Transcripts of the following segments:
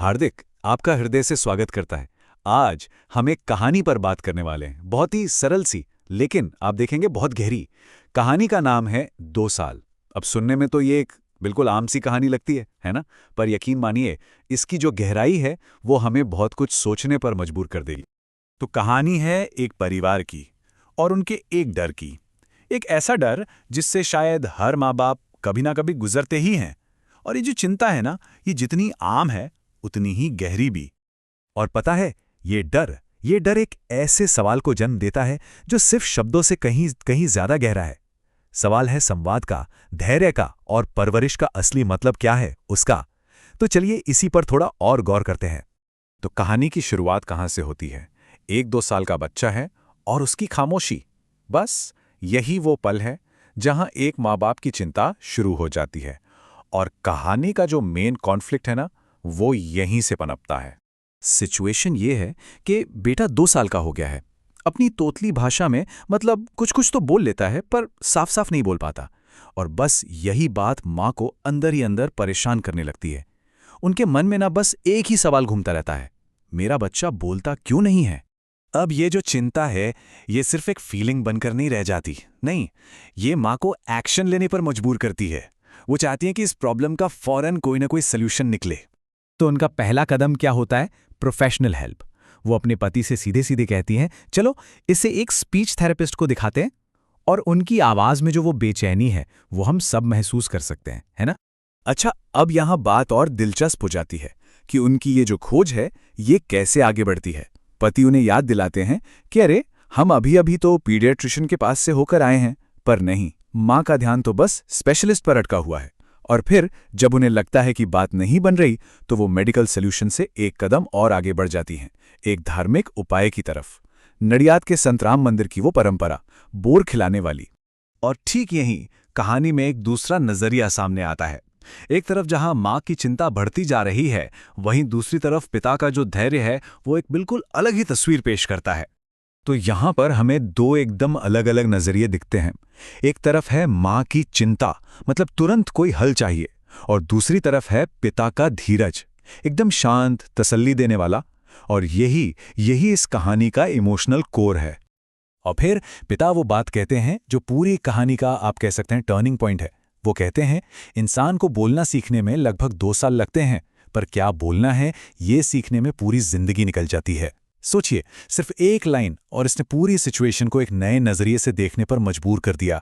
हार्दिक, आपका हृदय से स्वागत करता है। आज हम एक कहानी पर बात करने वाले हैं, बहुत ही सरल सी, लेकिन आप देखेंगे बहुत गहरी। कहानी का नाम है 2 साल। अब सुनने में तो ये एक बिल्कुल आम सी कहानी लगती है ना? पर यकीन मानिए, इसकी जो गहराई है वो हमें बहुत कुछ सोचने पर मजबूर कर देगी। तो कहानी है एक परिवार की और उनके एक डर की। एक ऐसा डर जिससे शायद हर माँ बाप कभी ना कभी गुजरते ही हैं। और ये जो चिंता है ना, ये जितनी आम है उतनी ही गहरी भी। और पता है, ये डर एक ऐसे सवाल को जन्म देता है जो सिर्फ शब्दों से कहीं कहीं ज्यादा गहरा है। सवाल है संवाद का, धैर्य का और परवरिश का असली मतलब क्या है उसका। तो चलिए इसी पर थोड़ा और गौर करते हैं। तो कहानी की शुरुआत कहाँ से होती है? 1-2 साल का बच्चा है और उसकी खामोशी। बस यही वो पल है जहां एक माँ बाप की चिंता शुरू हो जाती है। और कहानी का जो मेन कॉन्फ्लिक्ट है ना, वो यहीं से पनपता है। सिचुएशन ये है कि बेटा 2 साल का हो गया है। अपनी तोतली भाषा में मतलब कुछ कुछ तो बोल लेता है, पर साफ साफ नहीं बोल पाता। और बस यही बात माँ को अंदर ही अंदर परेशान करने लगती है। उनके मन में ना बस एक ही सवाल घूमता रहता है, मेरा बच्चा बोलता क्यों नहीं है। अब ये जो चिंता है, ये सिर्फ एक फीलिंग बनकर नहीं रह जाती। नहीं, ये माँ को एक्शन लेने पर मजबूर करती है। वो चाहती है कि इस प्रॉब्लम का फौरन कोई ना कोई सल्यूशन निकले। तो उनका पहला कदम क्या होता है? Professional help. वो अपने पति से सीधे सीधे कहती हैं, चलो इसे एक स्पीच थेरेपिस्ट को दिखाते हैं। और उनकी आवाज में जो वो बेचैनी है वो हम सब महसूस कर सकते हैं, है ना? अच्छा, अब यहाँ बात और दिलचस्प हो जाती है कि उनकी ये जो खोज है, ये कैसे आगे बढ़ती है। पति उन्हें याद दिलाते हैं कि अरे, हम अभी अभी तो पीडियाट्रिशियन के पास से होकर आए हैं। पर नहीं, माँ का ध्यान तो बस स्पेशलिस्ट पर अटका हुआ है। और फिर जब उन्हें लगता है कि बात नहीं बन रही, तो वो मेडिकल सॉल्यूशन से एक कदम और आगे बढ़ जाती हैं, एक धार्मिक उपाय की तरफ। नडियाद के संत राम मंदिर की वो परंपरा, बोर खिलाने वाली। और ठीक यहीं कहानी में एक दूसरा नजरिया सामने आता है। एक तरफ जहां माँ की चिंता बढ़ती जा रही है, वहीं दूसरी तरफ पिता का जो धैर्य है वो एक बिल्कुल अलग ही तस्वीर पेश करता है। तो यहां पर हमें दो एकदम अलग अलग नजरिए दिखते हैं। एक तरफ है माँ की चिंता, मतलब तुरंत कोई हल चाहिए। और दूसरी तरफ है पिता का धीरज, एकदम शांत, तसल्ली देने वाला। और यही यही इस कहानी का इमोशनल कोर है। और फिर पिता वो बात कहते हैं जो पूरी कहानी का आप कह सकते हैं टर्निंग पॉइंट है। वो कहते हैं, इंसान को बोलना सीखने में लगभग 2 साल लगते हैं, पर क्या बोलना है ये सीखने में पूरी जिंदगी निकल जाती है। सोचिए, सिर्फ एक लाइन और इसने पूरी सिचुएशन को एक नए नजरिए से देखने पर मजबूर कर दिया।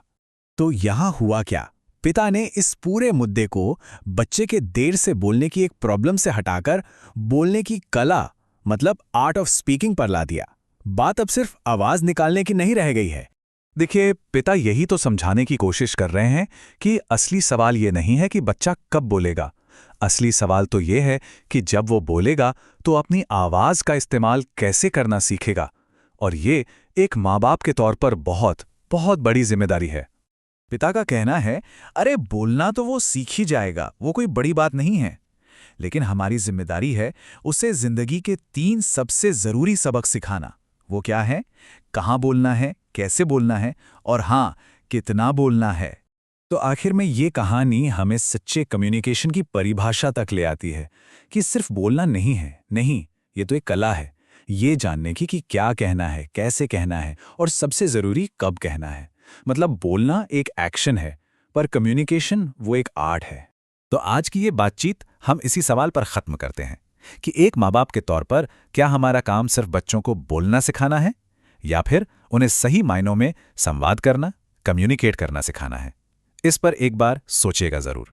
तो यहां हुआ क्या? पिता ने इस पूरे मुद्दे को बच्चे के देर से बोलने की एक प्रॉब्लम से हटाकर बोलने की कला, मतलब आर्ट ऑफ स्पीकिंग पर ला दिया। बात अब सिर्फ आवाज निकालने की नहीं रह गई है। देखिए, पिता यही तो समझाने की कोशिश कर रहे हैं कि असली सवाल ये नहीं है कि बच्चा कब बोलेगा। असली सवाल तो ये है कि जब वो बोलेगा तो अपनी आवाज का इस्तेमाल कैसे करना सीखेगा। और ये एक माँ बाप के तौर पर बहुत बहुत बड़ी जिम्मेदारी है। पिता का कहना है, अरे बोलना तो वो सीख ही जाएगा, वो कोई बड़ी बात नहीं है। लेकिन हमारी जिम्मेदारी है उसे जिंदगी के 3 सबसे जरूरी सबक सिखाना। वो क्या है? कहाँ बोलना है, कैसे बोलना है, और हाँ, कितना बोलना है। तो आखिर में ये कहानी हमें सच्चे कम्युनिकेशन की परिभाषा तक ले आती है कि सिर्फ बोलना नहीं है, नहीं, ये तो एक कला है। ये जानने की कि क्या कहना है, कैसे कहना है, और सबसे जरूरी कब कहना है। मतलब बोलना एक एक्शन है, पर कम्युनिकेशन वो एक आर्ट है। तो आज की ये बातचीत हम इसी सवाल पर खत्म करते हैं कि एक माँ बाप के तौर पर क्या हमारा काम सिर्फ बच्चों को बोलना सिखाना है, या फिर उन्हें सही मायनों में संवाद करना, कम्युनिकेट करना सिखाना है। इस पर एक बार सोचिएगा जरूर।